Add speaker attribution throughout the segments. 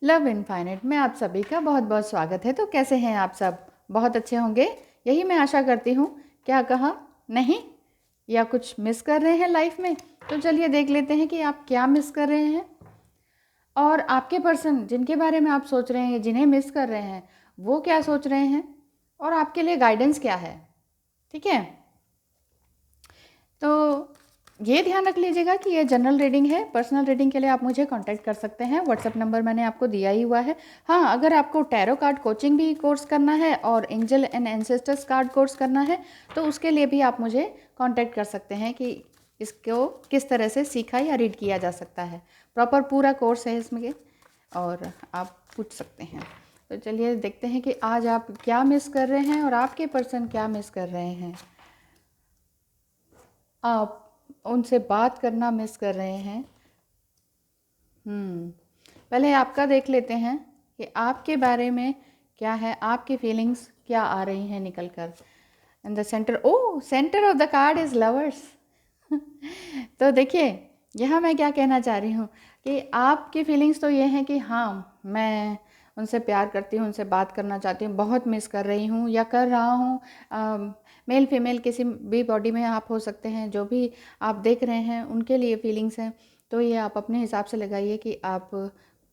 Speaker 1: Love infinite में आप सभी का बहुत बहुत स्वागत है। तो कैसे हैं आप सब? बहुत अच्छे होंगे, यही मैं आशा करती हूँ। क्या कहा? नहीं या कुछ मिस कर रहे हैं लाइफ में? तो चलिए देख लेते हैं कि आप क्या मिस कर रहे हैं और आपके पर्सन जिनके बारे में आप सोच रहे हैं, जिन्हें मिस कर रहे हैं, वो क्या सोच रहे हैं और आपके लिए गाइडेंस क्या है। ठीक है, तो ये ध्यान रख लीजिएगा कि ये जनरल रीडिंग है। पर्सनल रीडिंग के लिए आप मुझे कांटेक्ट कर सकते हैं, व्हाट्सएप नंबर मैंने आपको दिया ही हुआ है। हाँ, अगर आपको टैरो कार्ड कोचिंग भी कोर्स करना है और angel and ancestors card course करना है तो उसके लिए भी आप मुझे कांटेक्ट कर सकते हैं कि इसको किस तरह से सीखा या रीड किया जा सकता है। प्रॉपर पूरा कोर्स है इसमें और आप पूछ सकते हैं। तो चलिए देखते हैं कि आज आप क्या मिस कर रहे हैं और आपके पर्सन क्या मिस कर रहे हैं। आप उनसे बात करना मिस कर रहे हैं। पहले आपका देख लेते हैं कि आपके बारे में क्या है, आपकी फीलिंग्स क्या आ रही हैं निकल कर। In the centre, oh centre of the card is lovers. तो देखिए यहाँ मैं क्या कहना चाह रही हूँ कि आपकी फीलिंग्स तो ये हैं कि हाँ, मैं उनसे प्यार करती हूँ, उनसे बात करना चाहती हूँ, बहुत मिस कर रही हूँ या कर रहा हूँ। मेल फीमेल किसी भी बॉडी में आप हो सकते हैं, जो भी आप देख रहे हैं उनके लिए फीलिंग्स हैं। तो ये आप अपने हिसाब से लगाइए कि आप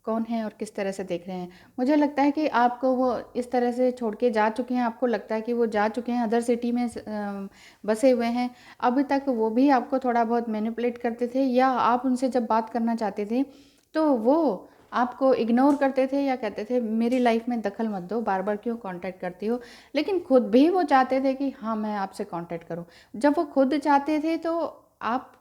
Speaker 1: कौन हैं और किस तरह से देख रहे हैं। मुझे लगता है कि आपको वो इस तरह से छोड़ के जा चुके हैं, आपको लगता है कि वो जा चुके हैं, अदर सिटी में बसे हुए हैं। अभी तक वो भी आपको थोड़ा बहुत मैनिपुलेट करते थे या आप उनसे जब बात करना चाहते थे तो वो आपको इग्नोर करते थे या कहते थे मेरी लाइफ में दखल मत दो, बार बार क्यों कांटेक्ट करती हो। लेकिन खुद भी वो चाहते थे कि हाँ मैं आपसे कांटेक्ट करूं। जब वो खुद चाहते थे तो आप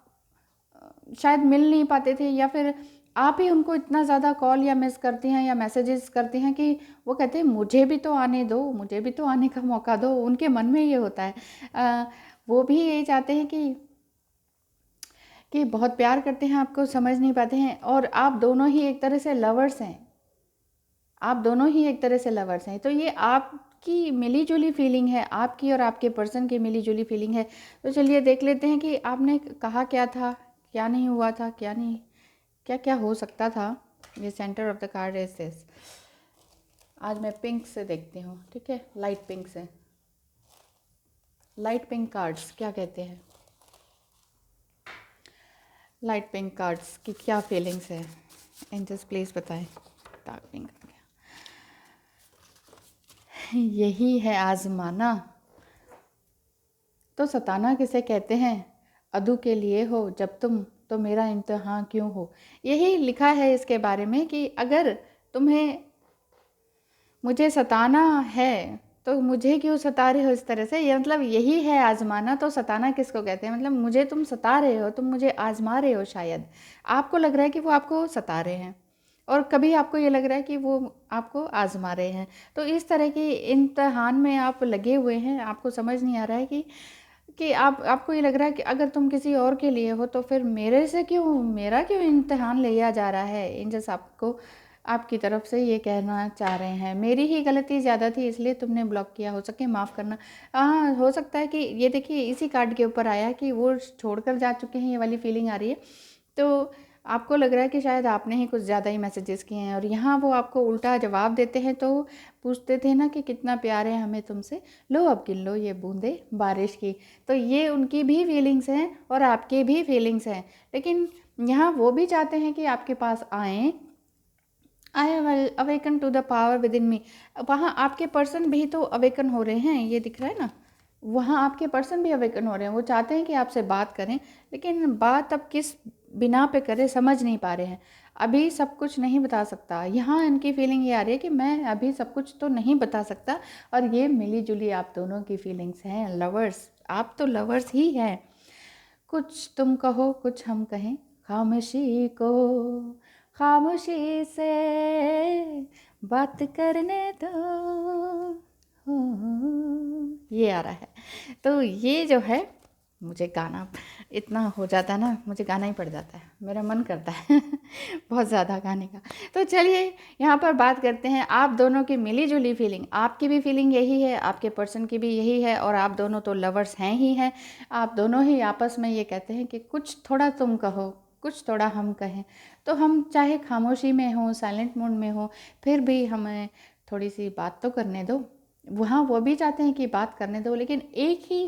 Speaker 1: शायद मिल नहीं पाते थे या फिर आप ही उनको इतना ज़्यादा कॉल या मिस करती हैं या मैसेजेस करती हैं कि वो कहते हैं मुझे भी तो आने दो, मुझे भी तो आने का मौका दो। उनके मन में ये होता है। वो भी यही चाहते हैं कि बहुत प्यार करते हैं, आपको समझ नहीं पाते हैं। और आप दोनों ही एक तरह से लवर्स हैं, आप दोनों ही एक तरह से लवर्स हैं। तो ये आपकी मिली जुली फीलिंग है, आपकी और आपके पर्सन की मिली जुली फीलिंग है। तो चलिए देख लेते हैं कि आपने कहा क्या था, क्या नहीं हुआ था, क्या नहीं, क्या क्या हो सकता था। ये centre of the card is this. आज मैं पिंक से देखती हूँ, ठीक है, लाइट पिंक से। लाइट पिंक कार्ड्स क्या कहते हैं? लाइट पिंक कार्ड्स की क्या फीलिंग्स है? एंजल्स प्लीज बताएं। डार्क पिंक आ गया। यही है आजमाना तो सताना किसे कहते हैं, अदू के लिए हो जब तुम तो मेरा इम्तिहान क्यों हो। यही लिखा है इसके बारे में कि अगर तुम्हें मुझे सताना है तो मुझे क्यों सता रहे हो इस तरह से। ये मतलब यही है आजमाना तो सताना किसको कहते हैं, मतलब मुझे तुम सता रहे हो, तुम मुझे आजमा रहे हो। शायद आपको लग रहा है कि वो आपको सता रहे हैं और कभी आपको ये लग रहा है कि वो आपको आजमा रहे हैं। तो इस तरह की इम्तहान में आप लगे हुए हैं। आपको समझ नहीं आ रहा है कि आपको ये लग रहा है कि अगर तुम किसी और के लिए हो तो फिर मेरा क्यों इम्तिहान लिया जा रहा है। इन जैसे आपको आपकी तरफ से ये कहना चाह रहे हैं मेरी ही गलती ज़्यादा थी इसलिए तुमने ब्लॉक किया, हो सके माफ़ करना। हाँ, हो सकता है कि ये देखिए इसी कार्ड के ऊपर आया कि वो छोड़कर जा चुके हैं, ये वाली फीलिंग आ रही है। तो आपको लग रहा है कि शायद आपने ही कुछ ज़्यादा ही मैसेजेस किए हैं और यहाँ वो आपको उल्टा जवाब देते हैं। तो पूछते थे ना कि कितना प्यार है हमें तुमसे, लो अब गिन लो ये बूंदे बारिश की। तो ये उनकी भी फीलिंग्स हैं और आपकी भी फीलिंग्स हैं। लेकिन यहाँ वो भी चाहते हैं कि आपके पास आएँ। I have awaken to the power within me. वहाँ आपके पर्सन भी तो अवेकन हो रहे हैं, ये दिख रहा है ना। वहाँ आपके पर्सन भी अवेकन हो रहे हैं, वो चाहते हैं कि आपसे बात करें। लेकिन बात अब किस बिना पे करें समझ नहीं पा रहे हैं। अभी सब कुछ नहीं बता सकता। यहाँ इनकी फीलिंग ये आ रही है कि मैं अभी सब कुछ तो नहीं बता सकता। और ये मिली जुली आप दोनों की फीलिंग्स हैं, लवर्स। आप तो लवर्स ही हैं। कुछ तुम कहो कुछ हम कहें, खामोशी को खामोशी से बात करने दो। ये आ रहा है। तो ये जो है, मुझे गाना इतना हो जाता है ना, मुझे गाना ही पड़ जाता है, मेरा मन करता है बहुत ज़्यादा गाने का। तो चलिए यहाँ पर बात करते हैं आप दोनों की मिली जुली फीलिंग। आपकी भी फीलिंग यही है, आपके पर्सन की भी यही है और आप दोनों तो लवर्स हैं ही हैं। आप दोनों ही आपस में ये कहते हैं कि कुछ थोड़ा तुम कहो, कुछ थोड़ा हम कहें, तो हम चाहे खामोशी में हों, साइलेंट मोड में हो, फिर भी हमें थोड़ी सी बात तो करने दो। वहाँ वो भी चाहते हैं कि बात करने दो, लेकिन एक ही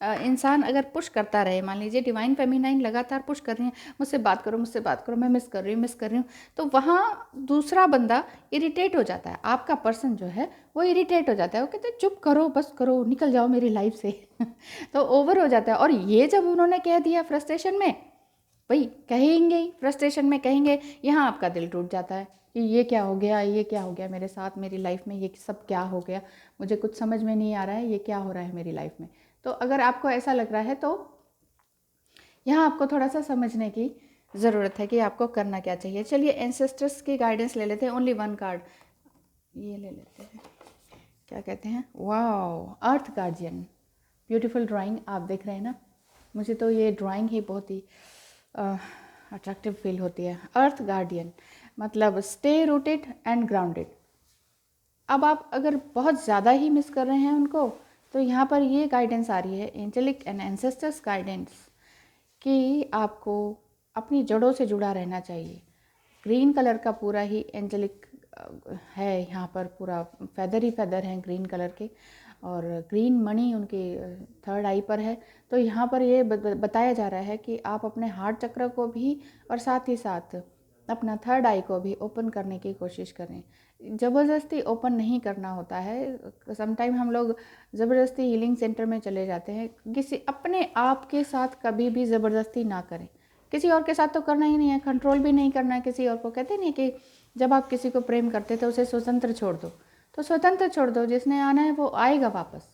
Speaker 1: इंसान अगर पुश करता रहे, मान लीजिए डिवाइन फेमिनाइन लगातार पुश कर रही है, मुझसे बात करो, मुझसे बात करो, मैं मिस कर रही हूँ, मिस कर रही हूँ, तो वहाँ दूसरा बंदा इरिटेट हो जाता है, आपका पर्सन जो है वो इरिटेट हो जाता है, वो कहते हैं चुप करो, बस करो, निकल जाओ मेरी लाइफ से तो ओवर हो जाता है। और ये जब उन्होंने कह दिया फ्रस्ट्रेशन में, भाई कहेंगे ही, फ्रस्ट्रेशन में कहेंगे, यहाँ आपका दिल टूट जाता है कि ये क्या हो गया, ये क्या हो गया मेरे साथ, मेरी लाइफ में ये सब क्या हो गया, मुझे कुछ समझ में नहीं आ रहा है, ये क्या हो रहा है मेरी लाइफ में। तो अगर आपको ऐसा लग रहा है तो यहाँ आपको थोड़ा सा समझने की ज़रूरत है कि आपको करना क्या चाहिए। चलिए एंसेस्टर्स की गाइडेंस ले लेते हैं, ओनली वन कार्ड ये ले लेते हैं, क्या कहते हैं, वाओ, अर्थ गार्जियन। ब्यूटीफुल ड्राइंग आप देख रहे हैं ना, मुझे तो ये ड्राइंग ही बहुत ही अट्रैक्टिव फील होती है। अर्थ गार्डियन मतलब स्टे रूटेड एंड ग्राउंडेड। अब आप अगर बहुत ज़्यादा ही मिस कर रहे हैं उनको, तो यहाँ पर ये गाइडेंस आ रही है, एंजेलिक एंड एंसेस्टर्स गाइडेंस, कि आपको अपनी जड़ों से जुड़ा रहना चाहिए। ग्रीन कलर का पूरा ही एंजेलिक है यहाँ पर, पूरा फेदर ही फेदर हैं ग्रीन कलर के, और ग्रीन मणि उनके थर्ड आई पर है। तो यहाँ पर ये बताया जा रहा है कि आप अपने हार्ट चक्र को भी और साथ ही साथ अपना थर्ड आई को भी ओपन करने की कोशिश करें। ज़बरदस्ती ओपन नहीं करना होता है। समटाइम हम लोग ज़बरदस्ती हीलिंग सेंटर में चले जाते हैं, किसी अपने आप के साथ कभी भी ज़बरदस्ती ना करें। किसी और के साथ तो करना ही नहीं है, कंट्रोल भी नहीं करना है किसी और को। कहते नहीं कि जब आप किसी को प्रेम करते तो उसे स्वतंत्र छोड़ दो, तो स्वतंत्र छोड़ दो, जिसने आना है वो आएगा वापस।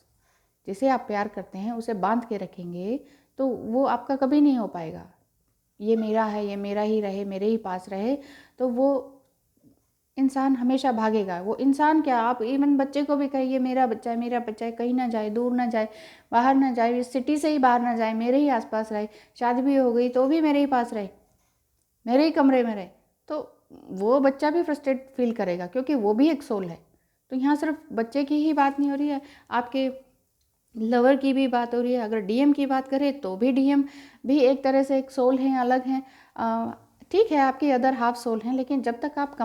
Speaker 1: जिसे आप प्यार करते हैं उसे बांध के रखेंगे तो वो आपका कभी नहीं हो पाएगा। ये मेरा है, ये मेरा ही रहे, मेरे ही पास रहे, तो वो इंसान हमेशा भागेगा। वो इंसान क्या, आप इवन बच्चे को भी कहिए मेरा बच्चा है, मेरा बच्चा है, कहीं ना जाए, दूर ना जाए, बाहर ना जाए, इस सिटी से ही बाहर ना जाए, मेरे ही आसपास रहे, शादी भी हो गई तो भी मेरे ही पास रहे, मेरे ही कमरे में रहे, तो वो बच्चा भी फ्रस्ट्रेट फील करेगा, क्योंकि वो भी एक सोल है। तो यहाँ सिर्फ बच्चे की ही बात नहीं हो रही है, आपके लवर की भी बात हो रही है। अगर डीएम की बात करें तो भी डीएम भी एक तरह से एक सोल हैं, अलग हैं। ठीक है, आपकी अदर हाफ सोल हैं, लेकिन जब तक आप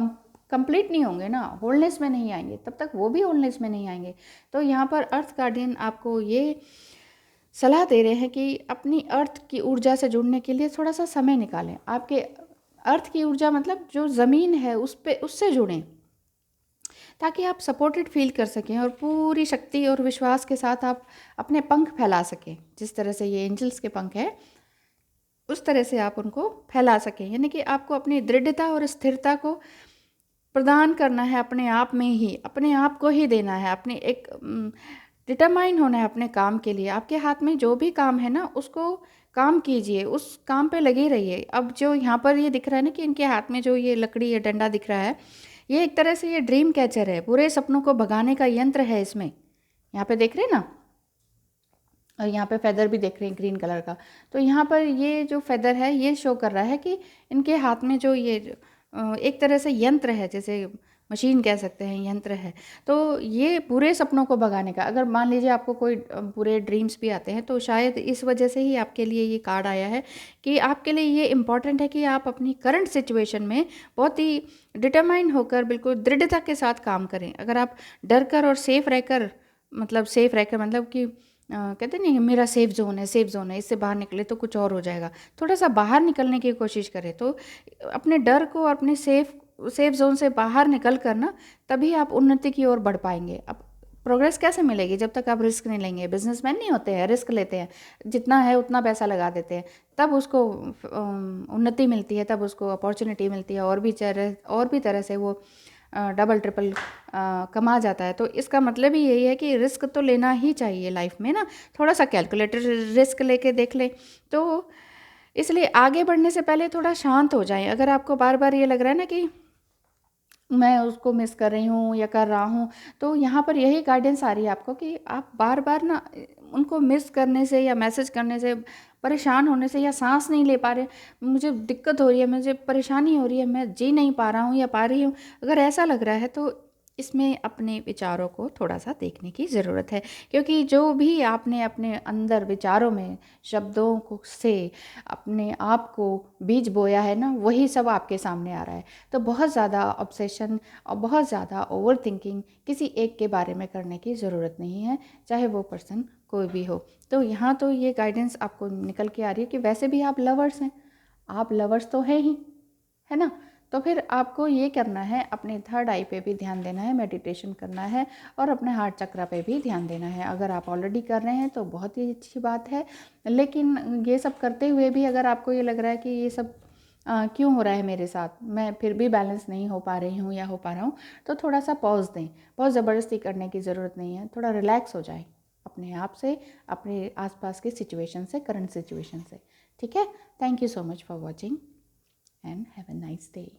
Speaker 1: कंप्लीट नहीं होंगे ना, होलनेस में नहीं आएंगे, तब तक वो भी होलनेस में नहीं आएंगे। तो यहाँ पर अर्थ गार्डियन आपको ये सलाह दे रहे हैं कि अपनी अर्थ की ऊर्जा से जुड़ने के लिए थोड़ा सा समय निकालें। आपके अर्थ की ऊर्जा मतलब जो ज़मीन है उस पे, उससे जुड़ें, ताकि आप सपोर्टेड फील कर सकें और पूरी शक्ति और विश्वास के साथ आप अपने पंख फैला सकें। जिस तरह से ये एंजल्स के पंख है, उस तरह से आप उनको फैला सकें। यानी कि आपको अपनी दृढ़ता और स्थिरता को प्रदान करना है, अपने आप में ही, अपने आप को ही देना है, अपने एक डिटरमाइन होना है अपने काम के लिए। आपके हाथ में जो भी काम है ना, उसको काम कीजिए, उस काम पे लगे रहिए। अब जो यहाँ पर ये दिख रहा है ना कि इनके हाथ में जो ये लकड़ी या डंडा दिख रहा है, ये एक तरह से ये ड्रीम कैचर है, बुरे सपनों को भगाने का यंत्र है इसमें। यहाँ पे देख रहे हैं ना, और यहाँ पे फेदर भी देख रहे हैं ग्रीन कलर का। तो यहाँ पर ये जो फेदर है ये शो कर रहा है कि इनके हाथ में जो ये एक तरह से यंत्र है, जैसे मशीन कह सकते हैं, यंत्र है। तो ये बुरे सपनों को भगाने का, अगर मान लीजिए आपको कोई बुरे ड्रीम्स भी आते हैं, तो शायद इस वजह से ही आपके लिए ये कार्ड आया है कि आपके लिए ये इम्पॉर्टेंट है कि आप अपनी करंट सिचुएशन में बहुत ही डिटरमाइन होकर, बिल्कुल दृढ़ता के साथ काम करें। अगर आप डर कर और सेफ रहकर मतलब कि कहते नहीं मेरा सेफ जोन है, सेफ जोन है, इससे बाहर निकले तो कुछ और हो जाएगा, थोड़ा सा बाहर निकलने की कोशिश करें। तो अपने डर को, अपने सेफ जोन से बाहर निकल कर ना, तभी आप उन्नति की ओर बढ़ पाएंगे। अब प्रोग्रेस कैसे मिलेगी जब तक आप रिस्क नहीं लेंगे। बिजनेसमैन नहीं होते हैं, रिस्क लेते हैं, जितना है उतना पैसा लगा देते हैं, तब उसको उन्नति मिलती है, तब उसको अपॉर्चुनिटी मिलती है, और भी तरह से वो डबल ट्रिपल कमा जाता है। तो इसका मतलब ही यही है कि रिस्क तो लेना ही चाहिए लाइफ में ना, थोड़ा सा कैलकुलेटेड रिस्क लेके देख ले। तो इसलिए आगे बढ़ने से पहले थोड़ा शांत हो जाएं। अगर आपको बार बार ये लग रहा है ना कि मैं उसको मिस कर रही हूँ या कर रहा हूँ, तो यहाँ पर यही गाइडेंस आ रही है आपको कि आप बार बार ना उनको मिस करने से या मैसेज करने से, परेशान होने से, या सांस नहीं ले पा रहे, मुझे दिक्कत हो रही है, मुझे परेशानी हो रही है, मैं जी नहीं पा रहा हूँ या पा रही हूँ, अगर ऐसा लग रहा है तो इसमें अपने विचारों को थोड़ा सा देखने की ज़रूरत है, क्योंकि जो भी आपने अपने अंदर विचारों में शब्दों को से अपने आप को बीज बोया है ना, वही सब आपके सामने आ रहा है। तो बहुत ज़्यादा ऑब्सेशन और बहुत ज़्यादा ओवर थिंकिंग किसी एक के बारे में करने की ज़रूरत नहीं है, चाहे वो पर्सन कोई भी हो। तो यहाँ तो ये गाइडेंस आपको निकल के आ रही है कि वैसे भी आप लवर्स हैं, आप लवर्स तो हैं ही, है ना। तो फिर आपको ये करना है, अपने थर्ड आई पे भी ध्यान देना है, मेडिटेशन करना है और अपने हार्ट चक्रा पे भी ध्यान देना है। अगर आप ऑलरेडी कर रहे हैं तो बहुत ही अच्छी बात है, लेकिन ये सब करते हुए भी अगर आपको ये लग रहा है कि ये सब क्यों हो रहा है मेरे साथ, मैं फिर भी बैलेंस नहीं हो पा रही हूँ या हो पा रहा हूँ, तो थोड़ा सा पॉज दें। बहुत ज़बरदस्ती करने की ज़रूरत नहीं है, थोड़ा रिलैक्स हो जाए अपने आप से, अपने आसपास की सिचुएशन से, करंट सिचुएशन से। ठीक है। Thank you so much for watching and have a nice day.